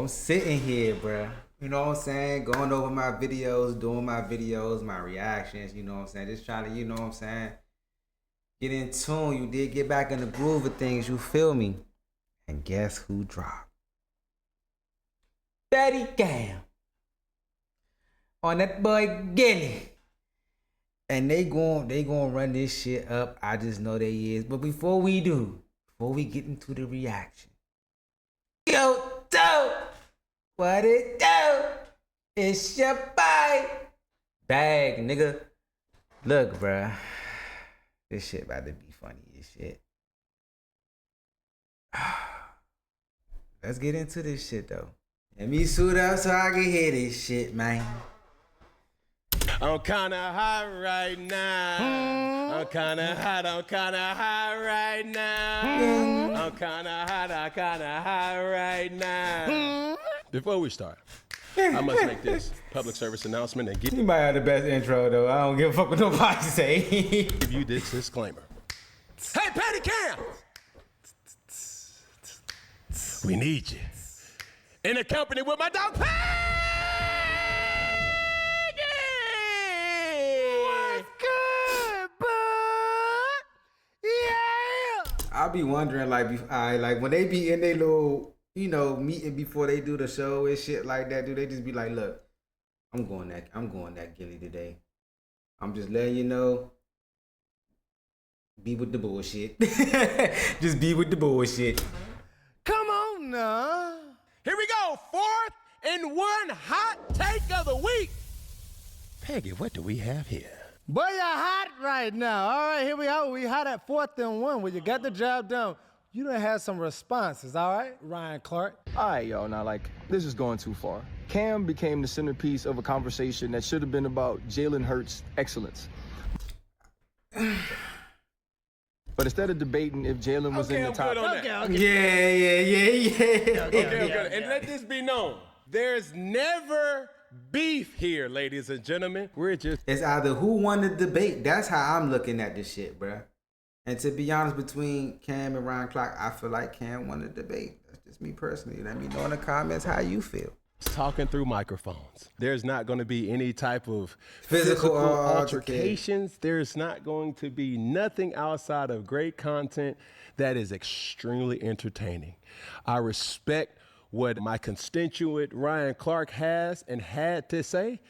sitting here, bruh. You know what I'm saying? Going over my videos, doing my videos, my reactions, you know what I'm saying? Just trying to, you know what I'm saying? Get in tune. You did get back in the groove of things, you feel me? And guess who dropped? Betty Cam. On that boy Gillie. And they gon' run this shit up. I just know they is. But before we get into the reaction. Yo, dope! What it do? It's your boy. Bag, nigga. Look, bruh. This shit about to be funny as shit. Let's get into this shit, though. Let me suit up so I can hear this shit, man. I'm kinda hot right now. I'm kinda hot right now. I'm kinda hot right now. Before we start, I must make this public service announcement and You might have the best intro, though. I don't give a fuck what nobody say. give you this disclaimer. Hey, Patty Cam! We need you. In the company with my dog, Patty! I'll be wondering, like when they be in their little, meeting before they do the show and shit like that, do they just be like, look, I'm going that Gillie today. I'm just letting you know, be with the bullshit. Just be with the bullshit. Come on now. Here we go, 4th and 1 hot take of the week. Peggy, what do we have here? Boy, you're hot right now. All right, here we are. We hot at 4th and 1 where you got the job done. You done had some responses, all right, Ryan Clark? All right, y'all, now, this is going too far. Cam became the centerpiece of a conversation that should have been about Jalen Hurts' excellence. But instead of debating if Jalen was in the top... Yeah. Okay. And let this be known. There's never beef here, ladies and gentlemen. It's either who won the debate. That's how I'm looking at this shit, bruh. And to be honest, between Cam and Ryan Clark, I feel like Cam won the debate. That's just me personally. Let me know in the comments how you feel. Talking through microphones. There's not going to be any type of physical altercations. There's not going to be nothing outside of great content that is extremely entertaining. I respect what my constituent Ryan Clark has and had to say,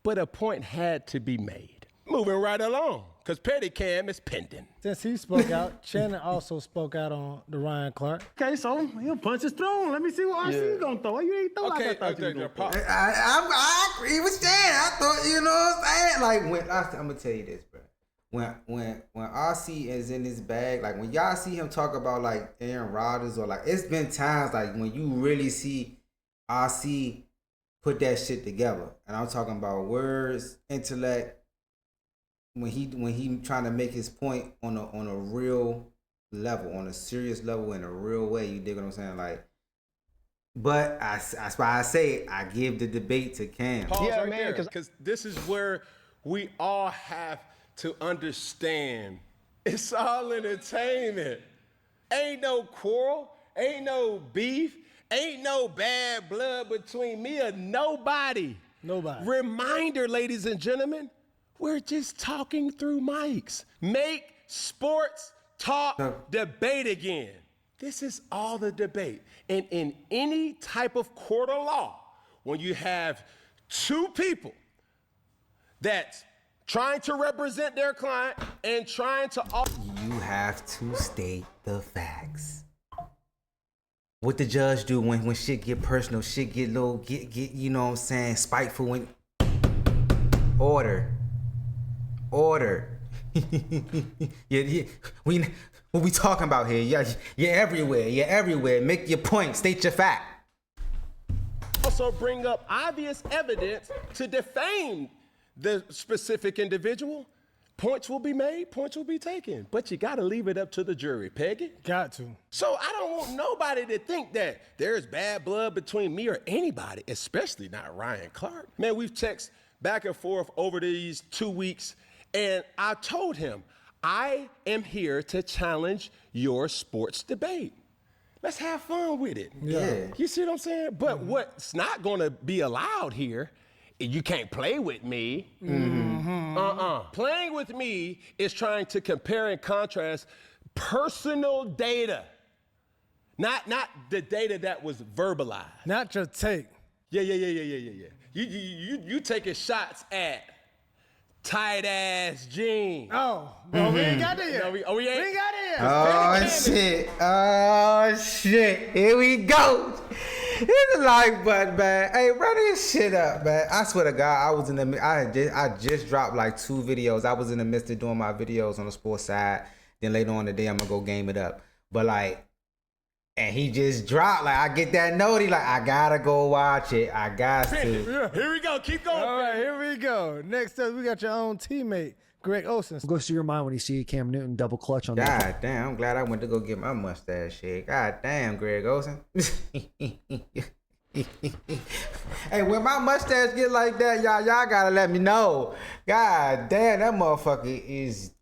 but a point had to be made. Moving right along, because Petty Cam is pending. Since he spoke out, Shannon also spoke out on the Ryan Clark. Okay, so he'll punch his throne. Let me see what RC gonna throw. You ain't throw like I thought you were gonna throw. I agree with Shannon. I thought, you know what I'm saying? Like, I'm gonna tell you this, bro. When RC is in his bag, like when y'all see him talk about like Aaron Rodgers or like, it's been times like when you really see RC put that shit together. And I'm talking about words, intellect, when he trying to make his point on a real level, on a serious level, in a real way. You dig what I'm saying? Like, but that's why I say I give the debate to Cam. Pause right there, because this is where we all have to understand. It's all entertainment. Ain't no quarrel, ain't no beef, ain't no bad blood between me or nobody. Nobody. Reminder, ladies and gentlemen, we're just talking through mics. Make sports talk debate again. This is all the debate. And in any type of court of law, when you have two people that's trying to represent their client and trying to... You have to state the facts. What the judge do when shit get personal, shit get low, get you know what I'm saying, spiteful, when... Order. Yeah, what we talking about here? Yeah, you're everywhere. Make your point. State your fact. Also bring up obvious evidence to defame the specific individual. Points will be made, points will be taken. But you gotta leave it up to the jury, Peggy. Got to. So I don't want nobody to think that there's bad blood between me or anybody, especially not Ryan Clark. Man, we've texted back and forth over these 2 weeks, and I told him, I am here to challenge your sports debate. Let's have fun with it. Yeah. You see what I'm saying? But what's not gonna be allowed here, you can't play with me. Playing with me is trying to compare and contrast personal data. Not the data that was verbalized. Not your take. Yeah. You taking shots at tight ass jeans. Oh, well, we ain't got there yet. No, we ain't. We ain't got there yet. Oh shit. Here we go. It's a like button, man. Hey, run this shit up, man. I swear to God, I just dropped like 2 videos. I was in the midst of doing my videos on the sports side. Then later on today, I'm gonna go game it up. But like, and he just dropped. Like, I get that note. He like, I gotta go watch it. I got to. Here we go. Keep going. All right, here we go. Next up, we got your own teammate, Greg Olsen. What goes through your mind when you see Cam Newton double clutch on that? God damn, I'm glad I went to go get my mustache shaved. God damn, Greg Olsen. Hey, when my mustache get like that, y'all gotta let me know. God damn, that motherfucker is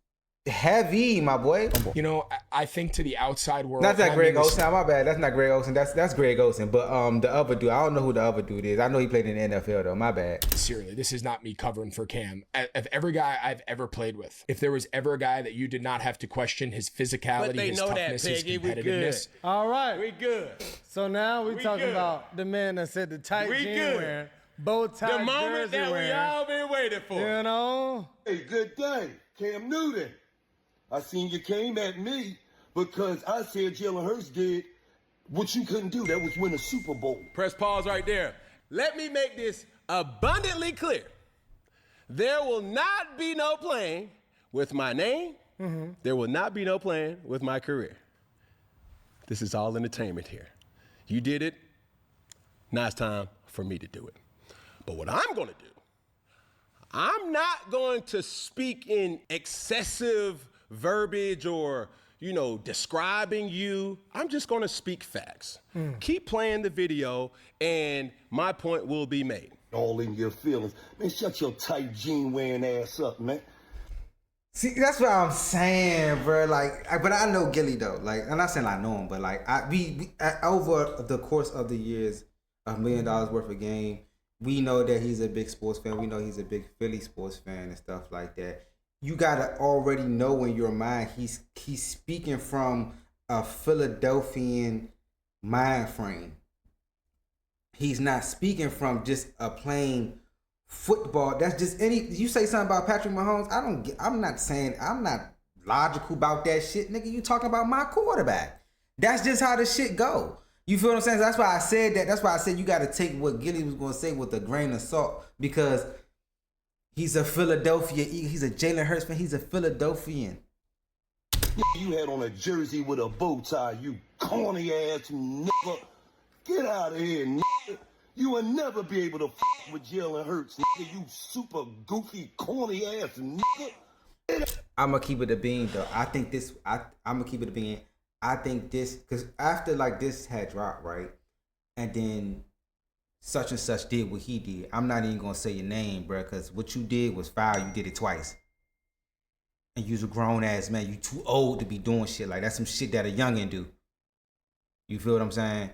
heavy, my boy. You know, I think to the outside world. That's not Greg Olsen. My bad. That's not Greg Olsen. That's Greg Olsen. But the other dude, I don't know who the other dude is. I know he played in the NFL though. My bad. Seriously, this is not me covering for Cam. Of every guy I've ever played with, if there was ever a guy that you did not have to question his physicality, his toughness, his competitiveness. All right. We good. So now we talking good. about the man that said the tight We jean good. wearing, bow tie The moment jersey that we wearing. all been waiting for. You know? Hey, good day, Cam Newton. I seen you came at me because I said Jalen Hurts did what you couldn't do. That was win a Super Bowl. Press pause right there. Let me make this abundantly clear. There will not be no playing with my name. There will not be no playing with my career. This is all entertainment here. You did it. Now it's time for me to do it. But what I'm going to do, I'm not going to speak in excessive verbiage or, describing you. I'm just going to speak facts. Keep playing the video and my point will be made. All in your feelings. Man, shut your tight jean wearing ass up, man. See, that's what I'm saying, bro. Like, but I know Gillie though. Like, I'm not saying I know him, but like, we over the course of the years, $1 million worth of game, we know that he's a big sports fan. We know he's a big Philly sports fan and stuff like that. You gotta already know in your mind he's speaking from a Philadelphian mind frame. He's not speaking from just a plain football. That's just you say something about Patrick Mahomes, I'm not logical about that shit, nigga. You talking about my quarterback. That's just how the shit go. You feel what I'm saying? So that's why I said that. That's why I said you got to take what Gillie was going to say with a grain of salt, because he's a Philadelphia. He's a Jalen Hurts fan. He's a Philadelphian. You had on a jersey with a bow tie, you corny ass nigga. Get out of here, nigga. You will never be able to f with Jalen Hurts, nigga. You super goofy, corny ass nigga. I'm going to keep it a bean, though. I'm going to keep it a bean. I think this, because after like this had dropped, right? And then such and such did what he did. I'm not even going to say your name, bro, because what you did was foul. You did it twice. And you's a grown ass man. You too old to be doing shit like that's some shit that a youngin' do. You feel what I'm saying?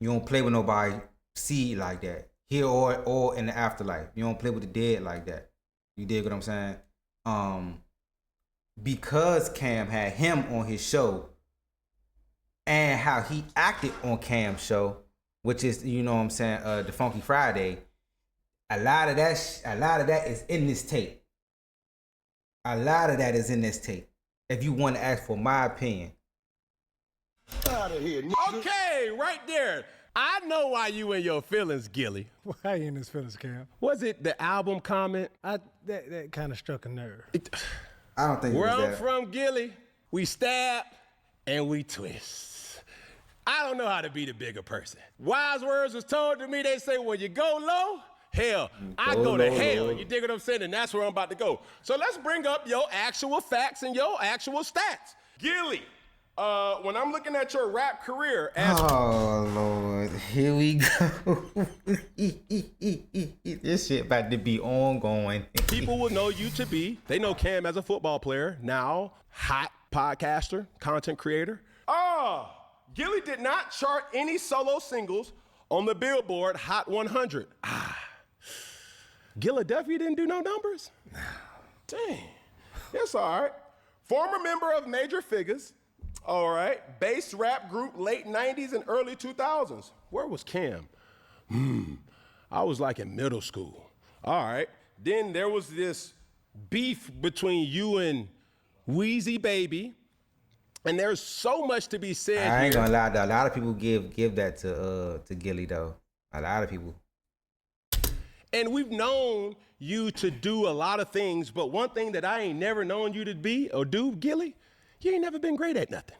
You don't play with nobody see like that. Here or in the afterlife. You don't play with the dead like that. You dig what I'm saying? Because Cam had him on his show and how he acted on Cam's show, which is, you know what I'm saying, the Funky Friday, a lot of that is in this tape. A lot of that is in this tape. If you want to ask for my opinion. Out of here, nigga. Okay, right there. I know why you in your feelings, Gillie. Why you in his feelings, Cam? Was it the album comment? That kind of struck a nerve. I don't think Where it was I'm that. from, Gillie, we stab and we twist. I don't know how to be the bigger person. Wise words was told to me. They say, when you go low, hell, I go to hell. You dig what I'm saying? And that's where I'm about to go. So let's bring up your actual facts and your actual stats. Gillie, when I'm looking at your rap career as Oh, Lord. Here we go. This shit about to be ongoing. people will know you to be, they know Cam as a football player, now hot podcaster, content creator. Gillie did not chart any solo singles on the Billboard Hot 100. Philadelphia didn't do no numbers? Dang, that's all right. Former member of Major Figures, all right. Bass rap group late 90s and early 2000s. Where was Cam? I was like in middle school. All right. Then there was this beef between you and Wheezy Baby. And there's so much to be said I ain't here. gonna lie though. A lot of people give that to Gillie though. A lot of people. And we've known you to do a lot of things, but one thing that I ain't never known you to be or do, Gillie, you ain't never been great at nothing.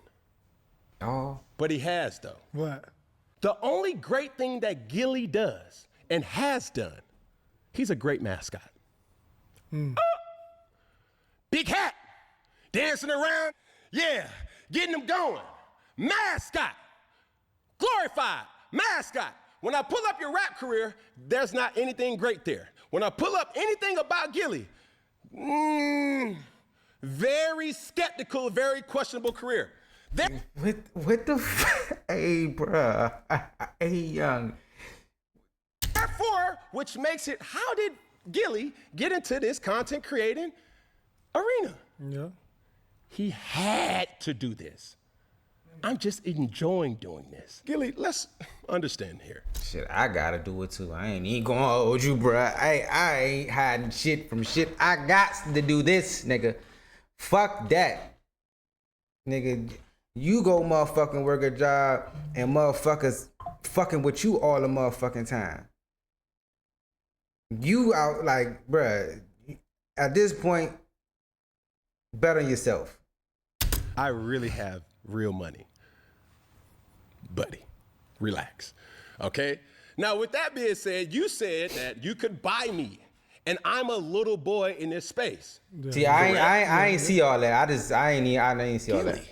Oh. But he has though. What? The only great thing that Gillie does and has done, he's a great mascot. Big hat, dancing around, yeah, getting them going. Mascot, glorified mascot. When I pull up your rap career, there's not anything great there. When I pull up anything about Gillie, very skeptical, very questionable career. What the hey, bruh. Hey, young. Therefore, which makes it, how did Gillie get into this content creating arena? Yeah. He had to do this. I'm just enjoying doing this. Gillie, let's understand here. Shit, I gotta do it too. I ain't even gonna hold you, bruh. I ain't hiding shit from shit. I got to do this, nigga. Fuck that. Nigga, you go motherfucking work a job and motherfuckers fucking with you all the motherfucking time. You out like, bruh, at this point, bet on yourself. I really have real money. Buddy, relax, okay? Now, with that being said, you said that you could buy me, and I'm a little boy in this space. Yeah. See, I ain't see all that. I ain't see all that. Gillie,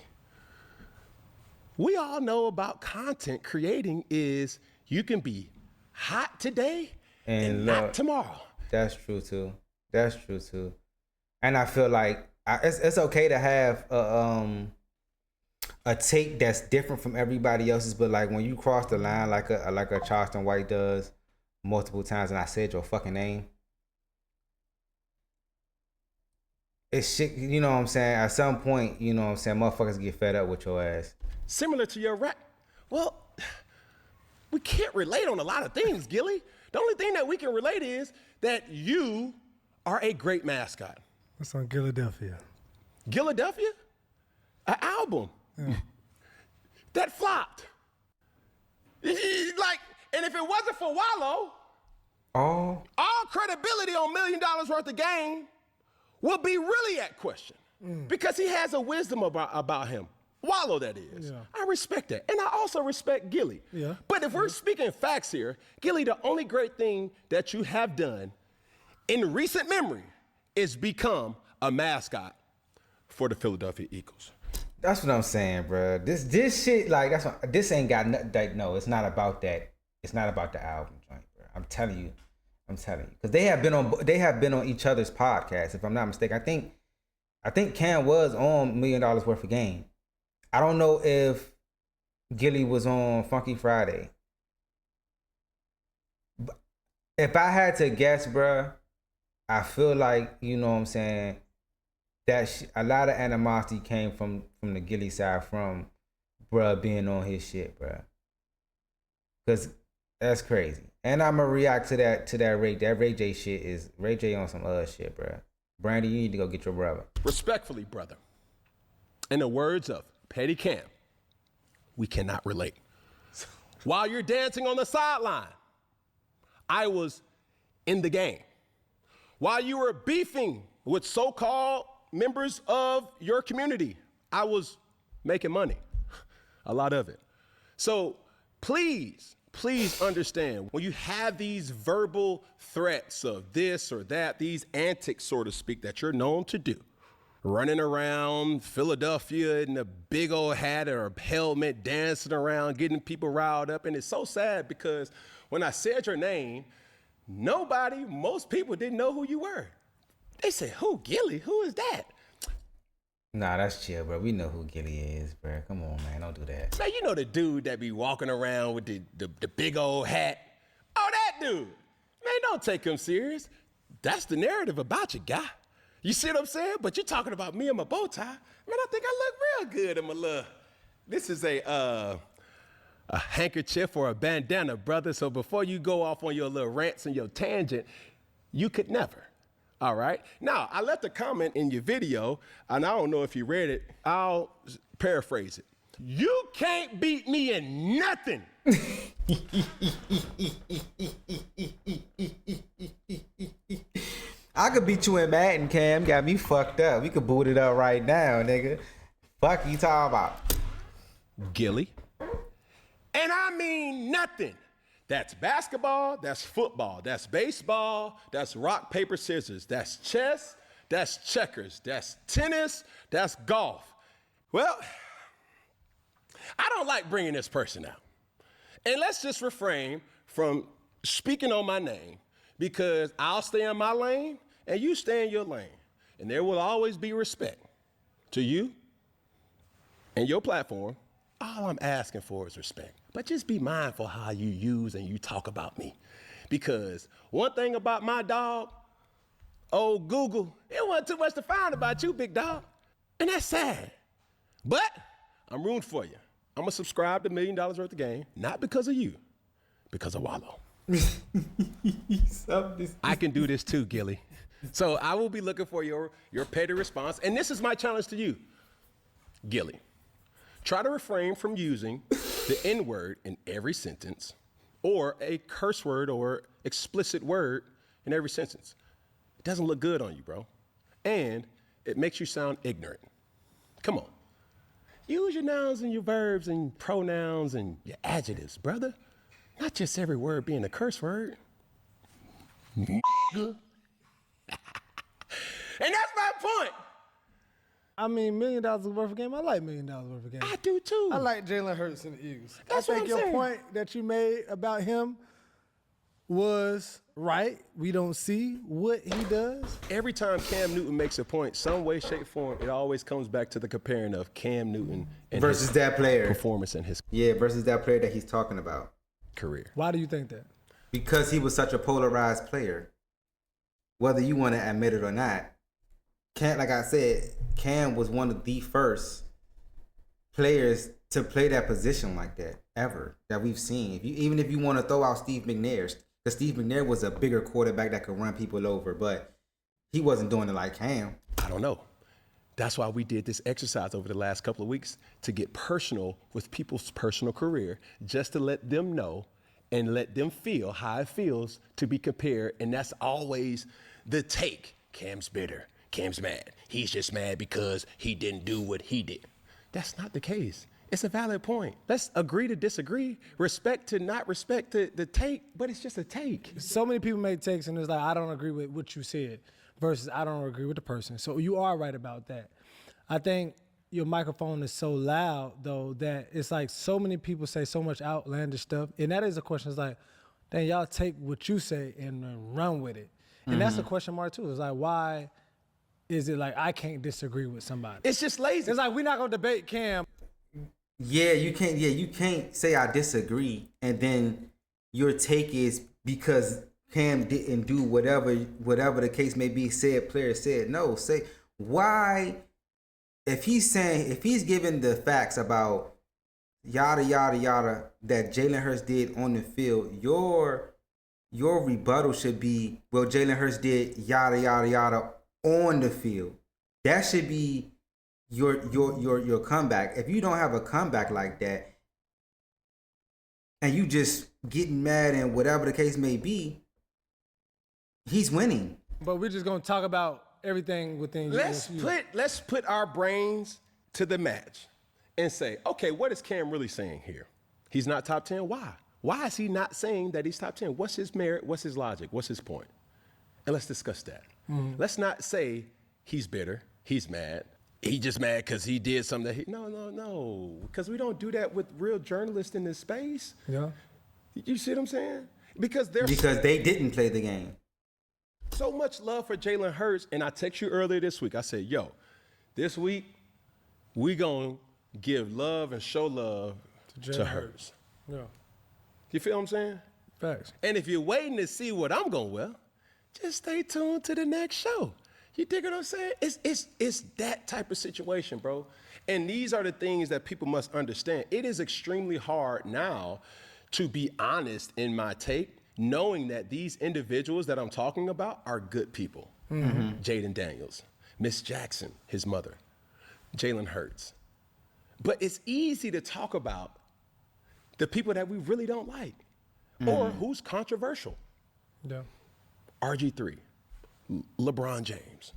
we all know about content creating is you can be hot today and not tomorrow. That's true too. That's true too. And I feel like it's okay to have a take that's different from everybody else's, but like when you cross the line like a Charleston White does multiple times, and I said your fucking name, it's shit. You know what I'm saying? At some point, you know what I'm saying, motherfuckers get fed up with your ass. Similar to your rap. Well, we can't relate on a lot of things, Gillie. The only thing that we can relate is that you are a great mascot. That's on Philadelphia. Philadelphia? An album. Yeah. That flopped. Like, and if it wasn't for Wallow, Oh. all credibility on $1 million worth of game will be really at question. Because he has a wisdom about him. Wallow, that is. Yeah. I respect that. And I also respect Gillie. Yeah. But if we're speaking facts here, Gillie, the only great thing that you have done in recent memory is become a mascot for the Philadelphia Eagles. That's what I'm saying, bro. This shit, like, this ain't got nothing. No, it's not about that. It's not about the album joint, bro. I'm telling you, because they have been on each other's podcasts, if I'm not mistaken. I think Cam was on $1 million worth of game. I don't know if Gillie was on Funky Friday. But if I had to guess, bro, I feel like, you know what I'm saying, that a lot of animosity came from the Gillie side, from bruh being on his shit, bruh. Cause that's crazy. And I'ma react to that Ray J shit. Is Ray J on some other shit, bruh. Brandy, you need to go get your brother. Respectfully, brother, in the words of Petty Cam, we cannot relate. While you're dancing on the sideline, I was in the game. While you were beefing with so-called members of your community, I was making money, a lot of it. So please understand, when you have these verbal threats of this or that, these antics, so to speak, that you're known to do, running around Philadelphia in a big old hat or a helmet, dancing around, getting people riled up. And it's so sad because when I said your name, most people didn't know who you were. They said, who, Gillie? Who is that? Nah, that's chill, bro. We know who Gillie is, bro. Come on, man. Don't do that. Man, you know the dude that be walking around with the big old hat? Oh, that dude. Man, don't take him serious. That's the narrative about you, guy. You see what I'm saying? But you're talking about me and my bow tie. Man, I think I look real good in my little... This is a handkerchief or a bandana, brother. So before you go off on your little rants and your tangent, you could never. All right. Now, I left a comment in your video, and I don't know if you read it. I'll paraphrase it. You can't beat me in nothing. I could beat you in Madden, Cam. Got me fucked up. We could boot it up right now, nigga. Fuck you talking about? Gillie. And I mean nothing. That's basketball, that's football, that's baseball, that's rock, paper, scissors, that's chess, that's checkers, that's tennis, that's golf. Well, I don't like bringing this person out. And let's just refrain from speaking on my name because I'll stay in my lane and you stay in your lane. And there will always be respect to you and your platform. All I'm asking for is respect. But just be mindful how you use and you talk about me. Because one thing about my dog, old Google, it wasn't too much to find about you, big dog. And that's sad. But I'm rooting for you. I'm going to subscribe to $1 Million Worth of Game, not because of you, because of Wallow. I can do this too, Gillie. So I will be looking for your petty response. And this is my challenge to you, Gillie. Try to refrain from using the N-word in every sentence or a curse word or explicit word in every sentence. It doesn't look good on you, bro. And it makes you sound ignorant. Come on. Use your nouns and your verbs and pronouns and your adjectives, brother. Not just every word being a curse word. And that's my point. I mean, $1 million worth of game. I like $1 million worth of game. I do too. I like Jalen Hurts and the Eagles. That's I what think I'm your saying. point that you made about him was right. We don't see what he does. Every time Cam Newton makes a point, some way, shape, form, it always comes back to the comparing of Cam Newton and versus his that player performance in his versus that player that he's talking about. career. Why do you think that? Because he was such a polarized player. Whether you want to admit it or not, Cam, like I said, Cam was one of the first players to play that position like that ever that we've seen. Even if you want to throw out Steve McNair, because Steve McNair was a bigger quarterback that could run people over, but he wasn't doing it like Cam. I don't know. That's why we did this exercise over the last couple of weeks to get personal with people's personal career, just to let them know and let them feel how it feels to be compared. And that's always the take. Cam's bitter. Cam's mad. He's just mad because he didn't do what he did. That's not the case. It's a valid point. Let's agree to disagree. Respect to not respect the take, but it's just a take. So many people make takes and it's like, I don't agree with what you said versus I don't agree with the person. So you are right about that. I think your microphone is so loud, though, that it's like so many people say so much outlandish stuff. And that is a question. It's like, dang, y'all take what you say and run with it. And that's the question mark, too. It's like, why is it like I can't disagree with somebody? It's just lazy. It's like we're not going to debate Cam. Yeah, you can't say I disagree and then your take is because Cam didn't do whatever the case may be, player said. No, say why if he's giving the facts about yada yada yada that Jalen Hurts did on the field, your rebuttal should be, well, Jalen Hurts did yada yada yada on the field. That should be your comeback. If you don't have a comeback like that and you just getting mad and whatever the case may be, he's winning. But we're just gonna talk about everything within Let's put our brains to the match and say, okay, what is Cam really saying here? He's not top 10. Why? Why is he not saying that he's top 10? What's his merit? What's his logic? What's his point? And let's discuss that. Let's not say he's bitter, he's mad. He just mad because he did something that no. Because we don't do that with real journalists in this space. Yeah. You see what I'm saying? Because they didn't play the game. So much love for Jalen Hurts. And I text you earlier this week. I said, yo, this week we gonna give love and show love to Hurts. Yeah. You feel what I'm saying? Facts. And if you're waiting to see what I'm gonna wear, just stay tuned to the next show. You dig what I'm saying? It's that type of situation, bro. And these are the things that people must understand. It is extremely hard now to be honest in my take, knowing that these individuals that I'm talking about are good people. Jaden Daniels, Miss Jackson, his mother, Jalen Hurts. But it's easy to talk about the people that we really don't like or who's controversial. Yeah. RG3, LeBron James,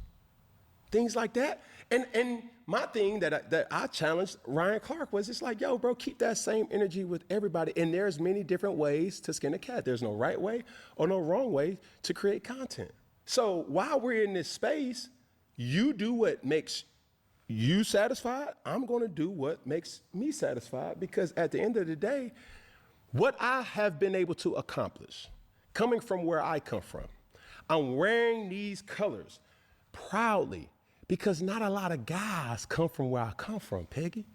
things like that. And my thing that I challenged Ryan Clark was, it's like, yo, bro, keep that same energy with everybody. And there's many different ways to skin a cat. There's no right way or no wrong way to create content. So while we're in this space, you do what makes you satisfied. I'm going to do what makes me satisfied, because at the end of the day, what I have been able to accomplish, coming from where I come from, I'm wearing these colors proudly, because not a lot of guys come from where I come from, Peggy.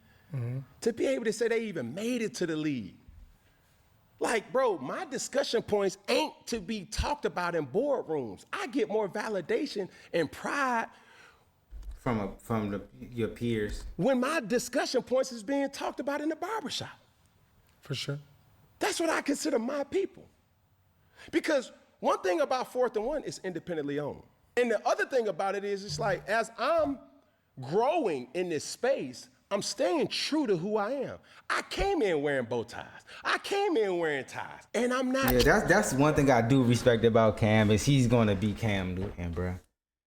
To be able to say they even made it to the league. Like, bro, my discussion points ain't to be talked about in boardrooms. I get more validation and pride from your peers when my discussion points is being talked about in the barbershop. For sure. That's what I consider my people. Because one thing about 4th and 1 is independently owned. And the other thing about it is, it's like, as I'm growing in this space, I'm staying true to who I am. I came in wearing bow ties. I came in wearing ties. And I'm not. Yeah, that's one thing I do respect about Cam, is he's gonna be Cam Newton, bro.